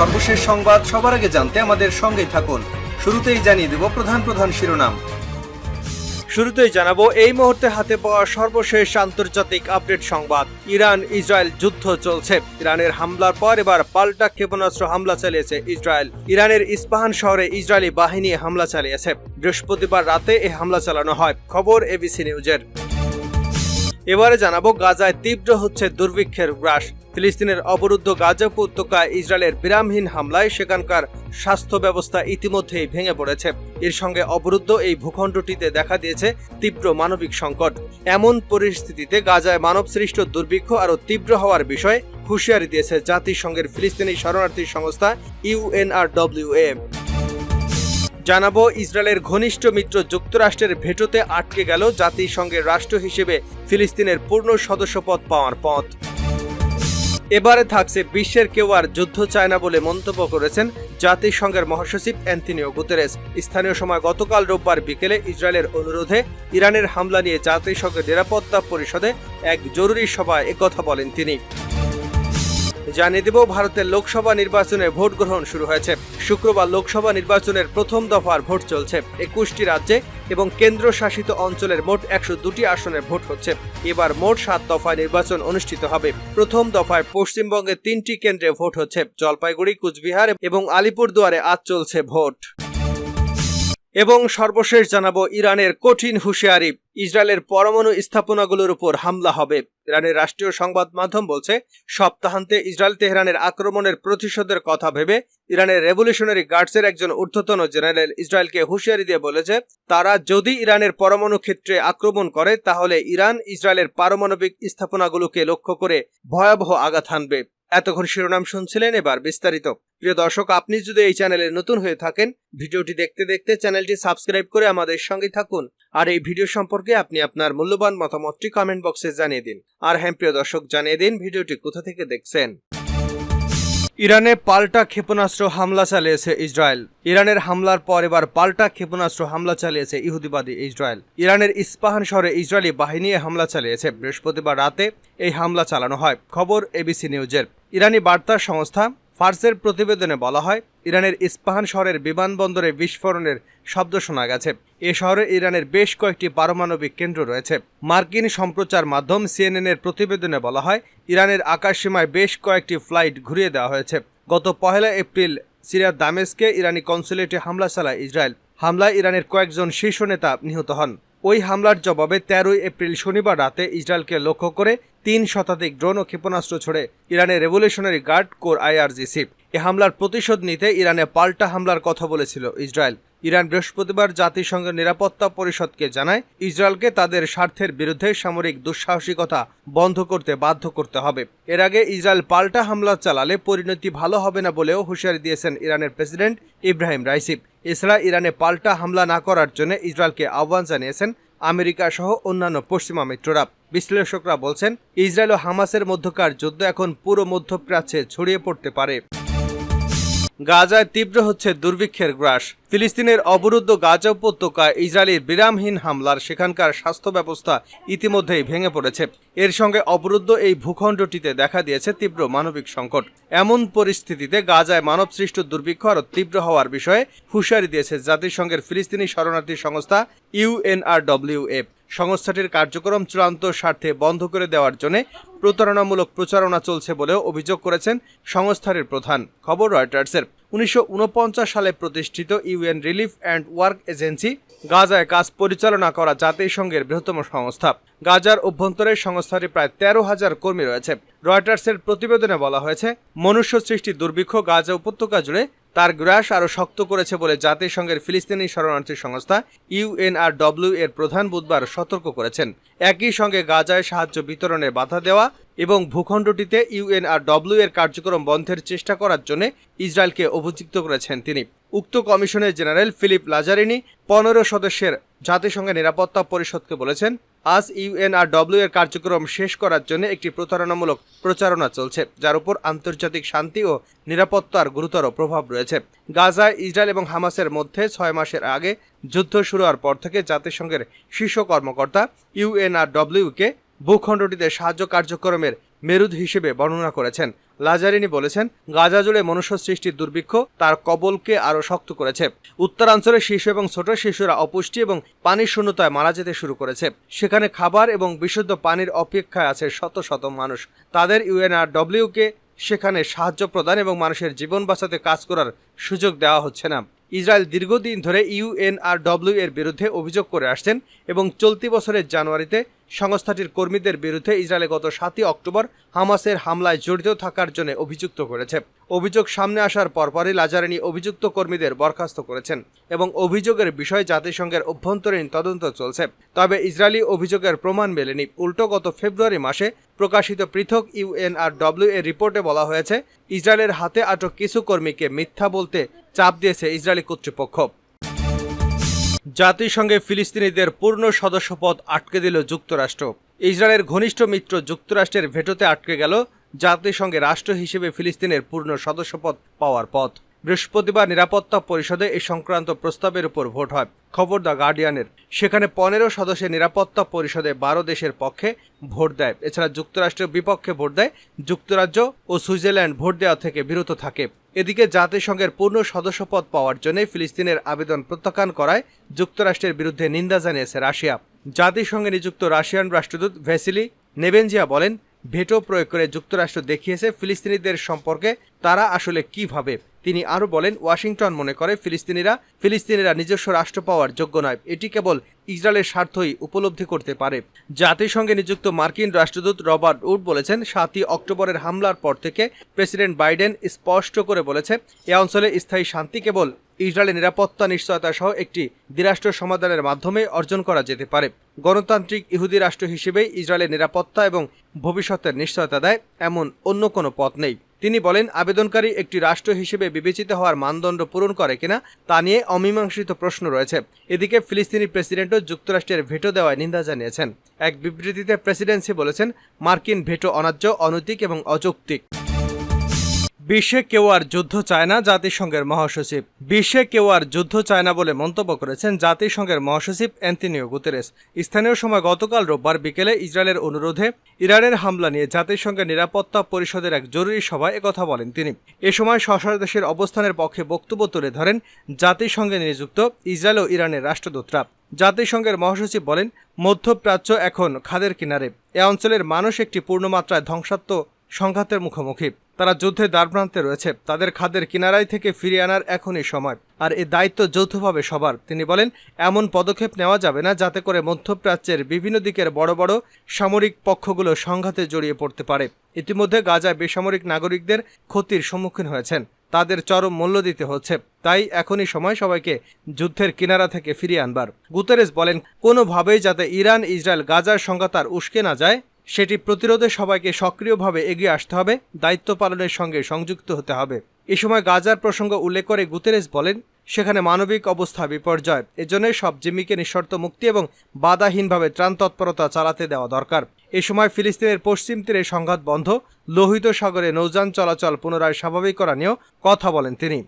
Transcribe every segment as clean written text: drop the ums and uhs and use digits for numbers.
সর্বশেষ সংবাদ সবার আগে জানতে আমাদের সঙ্গেই থাকুন। শুরুতেই জানিয়ে দেব প্রধান শিরোনাম। শুরুতেই জানাবো এই মুহূর্তে হাতে পাওয়া সর্বশেষ আন্তর্জাতিক আপডেট সংবাদ। ইরান ইসরায়েল যুদ্ধ চলছে। ইরানের হামলার পর এবার পাল্টা ক্ষেপণাস্ত্র হামলা চালিয়েছে ইসরায়েল। ইরানের ইস্পাহান শহরে ইসরায়েলি বাহিনী হামলা চালিয়েছে। বৃহস্পতিবার রাতে এই হামলা চালানো হয়, খবর এবিসি নিউজের। এবারে জানাবো গাজায় তীব্র হচ্ছে দুর্ভিক্ষের গ্রাস। ফিলিস্তিনের অবরুদ্ধ গাজা উপত্যকায় ইসরায়েলের বিরামহীন হামলায় সেখানকার স্বাস্থ্য ব্যবস্থা ইতিমধ্যেই ভেঙে পড়েছে। এর সঙ্গে অবরুদ্ধ এই ভূখণ্ডটিতে দেখা দিয়েছে তীব্র মানবিক সংকট। এমন পরিস্থিতিতে গাজায় মানবসৃষ্ট দুর্ভিক্ষ আরও তীব্র হওয়ার বিষয়ে হুঁশিয়ারি দিয়েছে জাতিসংঘের ফিলিস্তিনি শরণার্থী সংস্থা UNRWA। জানাবো ইসরায়েলের ঘনিষ্ঠ মিত্র যুক্তরাষ্ট্রের ভেটোতে আটকে গেল জাতিসংঘের রাষ্ট্র হিসেবে ফিলিস্তিনের পূর্ণ সদস্যপদ পাওয়ার পথ। এবারে থাকছে বিশ্বের কেউ আর যুদ্ধ চায় না বলে মন্তব্য করেছেন জাতিসংঘের মহাসচিব অ্যান্তোনিও গুতেরেস। স্থানীয় সময় গতকাল রোববার বিকেলে ইসরায়েলের অনুরোধে ইরানের হামলা নিয়ে জাতিসংঘের নিরাপত্তা পরিষদে এক জরুরি সভায় একথা বলেন তিনি। জানিয়ে দেব ভারতের লোকসভা নির্বাচনে ভোট গ্রহণ শুরু হয়েছে। শুক্রবার লোকসভা নির্বাচনের প্রথম দফার ভোট চলছে। 21টি রাজ্যে এবং কেন্দ্রশাসিত অঞ্চলের মোট 102টি আসনে ভোট হচ্ছে। এবার মোট 7 দফায় নির্বাচন অনুষ্ঠিত হবে। প্রথম দফায় পশ্চিমবঙ্গে 3টি কেন্দ্রে ভোট হচ্ছে। জলপাইগুড়ি, কুচবিহার এবং আলিপুরদুয়ারে আজ চলছে ভোট। এবং সর্বশেষ জানাবো ইরানের কঠিন হুঁশিয়ারি, ইসরায়েলের পরমাণু স্থাপনাগুলোর উপর হামলা হবে। ইরানের রাষ্ট্রীয় সংবাদ মাধ্যম বলছে, সপ্তাহান্তে ইসরায়েল তেহরানের আক্রমণের প্রতিশোধের কথা ভেবে ইরানের রেভলিউশনারি গার্ডসের একজন ঊর্ধ্বতন জেনারেল ইসরায়েলকে হুঁশিয়ারি দিয়ে বলেছে, তারা যদি ইরানের পরমাণু ক্ষেত্রে আক্রমণ করে তাহলে ইরান ইসরায়েলের পারমাণবিক স্থাপনাগুলোকে লক্ষ্য করে ভয়াবহ আঘাত হানবে। এতক্ষণ শিরোনাম শুনছিলেন, এবার বিস্তারিত। প্রিয় দর্শক, আপনি যদি এই চ্যানেলে নতুন হয়ে থাকেন, ভিডিওটি দেখতে দেখতে চ্যানেলটি সাবস্ক্রাইব করে আমাদের সঙ্গে থাকুন। আর এই ভিডিও সম্পর্কে আপনি আপনার মূল্যবান মতামতটি কমেন্ট বক্সে জানিয়ে দিন। আর হ্যাঁ প্রিয় দর্শক, জানিয়ে দিন ভিডিওটি কোথা থেকে দেখছেন। ইরানে পাল্টা ক্ষেপণাস্ত্র হামলা চালিয়েছে ইসরায়েল। ইরানের হামলার পর এবার পাল্টা ক্ষেপণাস্ত্র হামলা চালিয়েছে ইহুদিবাদী ইসরায়েল। ইরানের ইস্পাহান শহরে ইসরায়েলি বাহিনী হামলা চালিয়েছে। বৃহস্পতিবার রাতে এই হামলা চালানো হয়, খবর এবিসি নিউজের। ইরানি বার্তা সংস্থা ফার্সের প্রতিবেদনে বলা হয়, ইরানের ইস্পাহান শহরের বিমানবন্দরে বিস্ফোরণের শব্দ শোনা গেছে। এ শহরে ইরানের বেশ কয়েকটি পারমাণবিক কেন্দ্র রয়েছে। মার্কিন সম্প্রচার মাধ্যম CNN এর প্রতিবেদনে বলা হয়, ইরানের আকাশসীমায় বেশ কয়েকটি ফ্লাইট ঘুরিয়ে দেওয়া হয়েছে। গত 1 এপ্রিল সিরিয়ার দামেস্কে ইরানি কনসুলেটে হামলা চালায় ইসরায়েল। হামলায় ইরানের কয়েকজন শীর্ষ নেতা নিহত হন। ওই হামলার জবাবে 13 এপ্রিল শনিবার রাতে ইসরায়েলকে লক্ষ্য করে 3 শতাধিক ড্রোন ও ক্ষেপণাস্ত্র ছড়ে ইরানের রেভলিউশনারি গার্ড কোর IRGC। এ হামলার প্রতিশোধ নিতে ইরানে পাল্টা হামলার কথা বলেছিল ইসরায়েল। ইরান বৃহস্পতিবার জাতিসংঘের নিরাপত্তা পরিষদকে জানায়, ইসরায়েলকে তাদের স্বার্থের বিরুদ্ধে সামরিক দুঃসাহসিকতা বন্ধ করতে বাধ্য করতে হবে। এর আগে ইসরায়েল পাল্টা হামলা চালালে পরিণতি ভালো হবে না বলেও হুঁশিয়ারি দিয়েছেন ইরানের প্রেসিডেন্ট ইব্রাহিম রাইসি। এছাড়া ইরানে পাল্টা হামলা না করার জন্য ইসরায়েলকে আহ্বান জানিয়েছেন আমেরিকা সহ অন্যান্য পশ্চিমা মিত্ররা। বিশ্লেষকরা বলছেন, ইসরায়েল ও হামাসের মধ্যকার যুদ্ধ এখন পুরো মধ্যপ্রাচ্যে ছড়িয়ে পড়তে পারে। গাজায় তীব্র হচ্ছে দুর্ভিক্ষের গ্রাস। ফিলিস্তিনের অবরুদ্ধ গাজা উপত্যকায় ইসরায়েলের বিরামহীন হামলার সেখানকার স্বাস্থ্য ব্যবস্থা ইতিমধ্যেই ভেঙে পড়েছে। এর সঙ্গে অবরুদ্ধ এই ভূখণ্ডটিতে দেখা দিয়েছে তীব্র মানবিক সংকট। এমন পরিস্থিতিতে গাজায় মানবসৃষ্ট দুর্ভিক্ষ আরও তীব্র হওয়ার বিষয়ে হুঁশিয়ারি দিয়েছে জাতিসংঘের ফিলিস্তিনি শরণার্থী সংস্থা UNRWA। সংস্থাটির কার্যক্রম চূড়ান্ত স্বার্থে বন্ধ করে দেওয়ার জন্য প্রতারণামূলক প্রচারণা চলছে বলেও অভিযোগ করেছেন সংস্থাটির প্রধান, খবর রয়টার্সের। 1949 সালে প্রতিষ্ঠিত UN relief and work agency গাজায় কাজ পরিচালনা করা জাতিসংঘের বৃহত্তম সংস্থা। গাজার অভ্যন্তরে সংস্থাটি প্রায় 13,000 কর্মী রয়েছে। রয়টার্সের প্রতিবেদনে বলা হয়েছে, মনুষ্য সৃষ্টি দুর্ভিক্ষ গাজা উপত্যকা জুড়ে তার গ্রাস আরও শক্ত করেছে বলে জাতিসংঘের ফিলিস্তিনি শরণার্থী সংস্থা UNRWA এর প্রধান বুধবার সতর্ক করেছেন। একই সঙ্গে গাজায় সাহায্য বিতরণে বাধা দেওয়া এবং ভূখণ্ডটিতে UNRWA এর কার্যক্রম বন্ধের চেষ্টা করার জন্য ইসরায়েলকে অভিযুক্ত করেছেন তিনি। উক্ত কমিশনের জেনারেল ফিলিপ লাজারিনি 15 সদস্যের জাতিসংঘের নিরাপত্তা পরিষদকে বলেছেন, আজ UNRWA এর কার্যক্রম শেষ করার জন্য একটি প্রতারণামূলক প্রচারণা চলছে, যার উপর আন্তর্জাতিক শান্তি ও নিরাপত্তার গুরুতর প্রভাব রয়েছে। গাজায় ইসরায়েল এবং হামাসের মধ্যে 6 মাসের আগে যুদ্ধ শুরু হওয়ার পর থেকে জাতিসংঘের শীর্ষ কর্মকর্তা UNRWA কে ভূখণ্ডটিতে সাহায্য কার্যক্রমের মেরুদ হিসেবে বর্ণনা করেছেন। লাজারিনি বলেছেন, গাজা জুড়ে মনুষ্য সৃষ্টির দুর্ভিক্ষ তার কবলকে আরও শক্ত করেছে। উত্তরাঞ্চলে শিশু এবং ছোট শিশুরা অপুষ্টি এবং পানির শূন্যতায় মারা যেতে শুরু করেছে। সেখানে খাবার এবং বিশুদ্ধ পানির অপেক্ষায় আছে শত শত মানুষ। তাদের ইউএনআরডব্লিউকে সেখানে সাহায্য প্রদান এবং মানুষের জীবন বাঁচাতে কাজ করার সুযোগ দেওয়া হচ্ছে না। ইসরায়েল দীর্ঘদিন ধরে ইউএনআরডব্লিউ এর বিরুদ্ধে অভিযোগ করে আসছেন এবং চলতি বছরের জানুয়ারিতে সংস্থাটির কর্মীদের বিরুদ্ধে ইসরায়েলে গত 7 অক্টোবর হামাসের হামলায় জড়িত থাকার জন্য অভিযুক্ত করেছে। অভিযোগ সামনে আসার পরপরই লাজারিনি অভিযুক্ত কর্মীদের বরখাস্ত করেছেন এবং অভিযোগের বিষয়ে জাতিসংঘের অভ্যন্তরীণ তদন্ত চলছে। তবে ইসরায়েলি অভিযোগের প্রমাণ মেলেনি। উল্টো গত ফেব্রুয়ারি মাসে প্রকাশিত পৃথক ইউএনআরডব্লিউ এর রিপোর্টে বলা হয়েছে, ইসরায়েলের হাতে আটক কিছু কর্মীকে মিথ্যা বলতে চাপ দিয়েছে ইসরায়েলি কর্তৃপক্ষ। জাতিসংঘে ফিলিস্তিনিদের পূর্ণ সদস্যপদ আটকে দিল যুক্তরাষ্ট্র। ইসরায়েলের ঘনিষ্ঠ মিত্র যুক্তরাষ্ট্রের ভেটোতে আটকে গেল জাতিসংঘে রাষ্ট্র হিসেবে ফিলিস্তিনের পূর্ণ সদস্যপদ পাওয়ার পথ। বৃহস্পতিবার নিরাপত্তা পরিষদে এ সংক্রান্ত প্রস্তাবের উপর ভোট হয়। খবর দ্য গার্ডিয়ানের। সেখানে 15 সদস্যের নিরাপত্তা পরিষদে 12 দেশের পক্ষে ভোট দেয়। এছাড়া যুক্তরাষ্ট্রের বিপক্ষে ভোট দেয়। যুক্তরাজ্য ও সুইজারল্যান্ড ভোট দেওয়া থেকে বিরত থাকে। এদিকে জাতিসংঘের পূর্ণ সদস্যপদ পাওয়ার জন্য ফিলিস্তিনের আবেদন প্রত্যাখ্যান করায় যুক্তরাষ্ট্রের বিরুদ্ধে নিন্দা জানিয়েছে রাশিয়া। জাতিসংঘে নিযুক্ত রাশিয়ান রাষ্ট্রদূত ভ্যাসিলি নেবেনজিয়া বলেন, ভেটো প্রয়োগ করে যুক্তরাষ্ট্র দেখিয়েছে ফিলিস্তিনিদের সম্পর্কে তারা আসলে কি ভাবে। তিনি আরও বলেন, ওয়াশিংটন মনে করে ফিলিস্তিনিরা নিজস্ব রাষ্ট্র পাওয়ার যোগ্য নয়। এটি কেবল ইসরায়েলের স্বার্থই উপলব্ধি করতে পারে। জাতিসংঘে নিযুক্ত মার্কিন রাষ্ট্রদূত রবার্ট উড বলেছেন, 7 অক্টোবরের হামলার পর থেকে প্রেসিডেন্ট বাইডেন স্পষ্ট করে বলেছে, এ অঞ্চলে স্থায়ী শান্তি কেবল ইসরায়েলের নিরাপত্তা নিশ্চয়তা সহ একটি দ্বিরাষ্ট্র সমাধানের মাধ্যমে অর্জন করা যেতে পারে। গণতান্ত্রিক ইহুদি রাষ্ট্র হিসেবেই ইসরায়েলের নিরাপত্তা এবং ভবিষ্যতের নিশ্চয়তা দেয় এমন অন্য কোনো পথ নেই। তিনি বলেন, আবেদনকারী একটি রাষ্ট্র হিসেবে বিবেচিত হওয়ার মানদণ্ড পূরণ করে কিনা তা নিয়ে অমীমাংসিত প্রশ্ন রয়েছে। এদিকে ফিলিস্তিনি প্রেসিডেন্টও যুক্তরাষ্ট্রের ভেটো দেওয়ায় নিন্দা জানিয়েছেন। এক বিবৃতিতে প্রেসিডেন্সি বলেছেন, মার্কিন ভেটো অন্যায্য, অনৈতিক এবং অযৌক্তিক। বিশ্বে কেউ আর যুদ্ধ চায় না, জাতিসংঘের মহাসচিব। বিশ্বে কেউ আর যুদ্ধ চায় না বলে মন্তব্য করেছেন জাতিসংঘের মহাসচিব অ্যান্তোনিও গুতেরেস। স্থানীয় সময় গতকাল রোববার বিকেলে ইসরায়েলের অনুরোধে ইরানের হামলা নিয়ে জাতিসংঘের নিরাপত্তা পরিষদের এক জরুরি সভায় একথা বলেন তিনি। এ সময় দেশের অবস্থানের পক্ষে বক্তব্য তুলে ধরেন জাতিসংঘে নিযুক্ত ইসরায়েল ও ইরানের রাষ্ট্রদূতরা। জাতিসংঘের মহাসচিব বলেন, মধ্যপ্রাচ্য এখন খাদের কিনারে। এ অঞ্চলের মানুষ একটি পূর্ণমাত্রায় ধ্বংসাত্মক সংঘাতের মুখোমুখি। তারা যুদ্ধে দ্বারপ্রান্তে রয়েছে। তাদের খাদের কিনারায় থেকে ফিরিয়ে আনার এখনই সময়, আর এ দায়িত্ব যৌথভাবে সবার। তিনি বলেন, এমন পদক্ষেপ নেওয়া যাবে না যাতে করে মধ্যপ্রাচ্যের বিভিন্ন দিকের বড় বড় সামরিক পক্ষগুলো সংঘাতে জড়িয়ে পড়তে পারে। ইতিমধ্যে গাজায় বেসামরিক নাগরিকদের ক্ষতির সম্মুখীন হয়েছেন, তাদের চরম মূল্য দিতে হচ্ছে। তাই এখনই সময় সবাইকে যুদ্ধের কিনারা থেকে ফিরিয়ে আনবার। গুতেরেস বলেন, কোনোভাবেই যাতে ইরান ইসরায়েল গাজার সংঘাত আর উস্কে না যায় সেটি প্রতিরোধে সবাইকে সক্রিয়ভাবে এগিয়ে আসতে হবে, দায়িত্ব পালনের সঙ্গে সংযুক্ত হতে হবে। এ সময় গাজার প্রসঙ্গ উল্লেখ করে গুতেরেস বলেন, সেখানে মানবিক অবস্থা বিপর্যয়। এজন্যই সব জিম্মিকে নিঃশর্ত মুক্তি এবং বাধাহীনভাবে ত্রাণ তৎপরতা চালাতে দেওয়া দরকার। এ সময় ফিলিস্তিনের পশ্চিম তীরে সংঘাত বন্ধ, লোহিত সাগরে নৌযান চলাচল পুনরায় স্বাভাবিক করা নিয়েও কথা বলেন তিনি।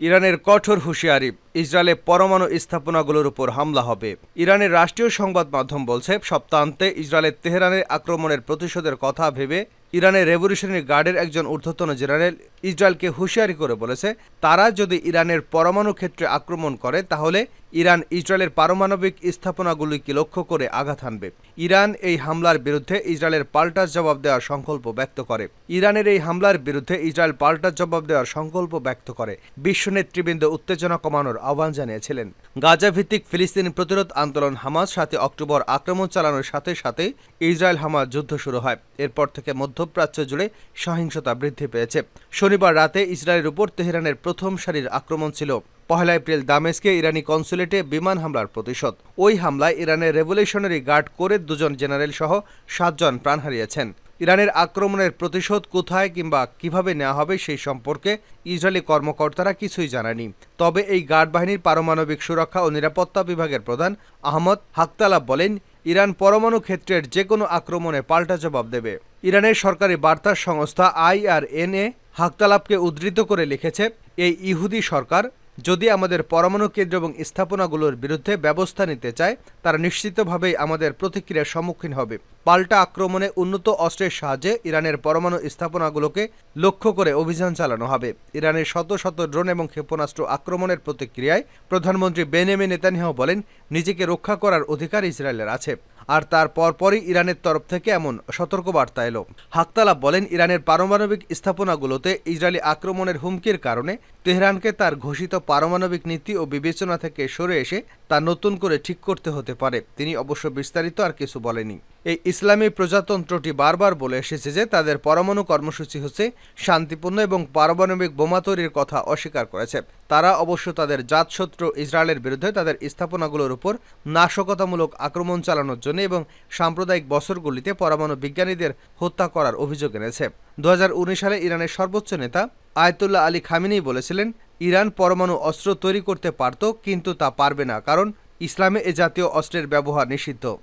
ইরানের কঠোর হুঁশিয়ারি, ইসরায়েলে পরমাণু স্থাপনাগুলোর উপর হামলা হবে। ইরানের রাষ্ট্রীয় সংবাদ মাধ্যম বলছে, সপ্তাহান্তে ইসরায়েলের তেহরানের আক্রমণের প্রতিশোধের কথা ভেবে ইরানের রেভলিউশনারি গার্ডের একজন ঊর্ধ্বতন জেনারেল ইসরায়েলকে হুঁশিয়ারি করে বলেছে, তারা যদি ইরানের পরমাণু ক্ষেত্রে আক্রমণ করে তাহলে ইরান ইসরায়েলের পারমাণবিক স্থাপনাগুলিকে লক্ষ্য করে আঘাত হানবে। ইরান এই হামলার বিরুদ্ধে ইসরায়েলের পাল্টা জবাব দেওয়ার সংকল্প ব্যক্ত করে। ইরানের এই হামলার বিরুদ্ধে ইসরায়েল পাল্টা জবাব দেওয়ার সংকল্প ব্যক্ত করে। বিশ্ব নেতৃবৃন্দ উত্তেজনা কমানোর আহ্বান জানিয়েছিলেন। গাজা ভিত্তিক ফিলিস্তিনি প্রতিরোধ আন্দোলন হামাস 7 অক্টোবর আক্রমণ চালানোর সাথে সাথে ইসরায়েল হামাস যুদ্ধ শুরু হয়। এরপর থেকে মধ্যপ্রাচ্য জুড়ে সহিংসতা বৃদ্ধি পেয়েছে। শনিবার রাতে ইসরায়েলের উপর তেহরানের প্রথম সারির আক্রমণ ছিল। 1 এপ্রিল দামেস্কে ইরানি কনসুলেটে বিমান হামলার প্রতিশোধ। ওই হামলায় ইরানের রেভলিউশনারি গার্ড কোরের 2 জন জেনারেল সহ 7 জন প্রাণ হারিয়েছেন। ইরানের আক্রমণের প্রতিশোধ কোথায় কিংবা কিভাবে নেওয়া হবে সেই সম্পর্কে ইসরায়েলি কর্মকর্তারা কিছুই জানায়নি। তবে এই গার্ড বাহিনীর পারমাণবিক সুরক্ষা ও নিরাপত্তা বিভাগের প্রধান আহমদ হাকতালাব বলেন, ইরান পরমাণু ক্ষেত্রের যে কোনো আক্রমণে পাল্টা জবাব দেবে। ইরানের সরকারি বার্তা সংস্থা IRNA হাকতালাবকে উদ্ধৃত করে লিখেছে, এই ইহুদি সরকার যদি আমাদের পরমাণু কেন্দ্র এবং স্থাপনাগুলোর বিরুদ্ধে ব্যবস্থা নিতে চায়, তারা নিশ্চিতভাবেই আমাদের প্রতিক্রিয়ার সম্মুখীন হবে। পাল্টা আক্রমণে উন্নত অস্ত্রের সাহায্যে ইরানের পরমাণু স্থাপনাগুলোকে লক্ষ্য করে অভিযান চালানো হবে। ইরানের শত শত ড্রোন এবং ক্ষেপণাস্ত্র আক্রমণের প্রতিক্রিয়ায় প্রধানমন্ত্রী বেনিয়ামিন নেতানিয়াহু বলেন, নিজেকে রক্ষা করার অধিকার ইসরায়েলের আছে। আর তার পরপরই ইরানের তরফ থেকে এমন সতর্কবার্তা এলো। হাক্তালাব বলেন, ইরানের পারমাণবিক স্থাপনাগুলোতে ইসরায়েলি আক্রমণের হুমকির কারণে তেহরানকে তার ঘোষিত পারমাণবিক নীতি ও বিবেচনা থেকে সরে এসে তা নতুন করে ঠিক করতে হতে পারে। তিনি অবশ্য বিস্তারিত আর কিছু বলেনি। এই ইসলামী প্রজাতন্ত্রটি বারবার বলে এসেছে যে তাদের পরমাণু কর্মসূচি হচ্ছে শান্তিপূর্ণ এবং পারমাণবিক বোমা তৈরির কথা অস্বীকার করেছে। তারা অবশ্য তাদের জাতশত্রু ইসরায়েলের বিরুদ্ধে তাদের স্থাপনাগুলোর উপর নাশকতামূলক আক্রমণ চালানোর জন্য এবং সাম্প্রদায়িক বছরগুলিতে পরমাণু বিজ্ঞানীদের হত্যা করার অভিযোগ এনেছে। 2019 সালে ইরানের সর্বোচ্চ নেতা আয়াতুল্লাহ আলী খামেনি বলেছিলেন, ইরান পরমাণু অস্ত্র তৈরি করতে পারত, কিন্তু তা পারবে না, কারণ ইসলামে এ জাতীয় অস্ত্রের ব্যবহার নিষিদ্ধ।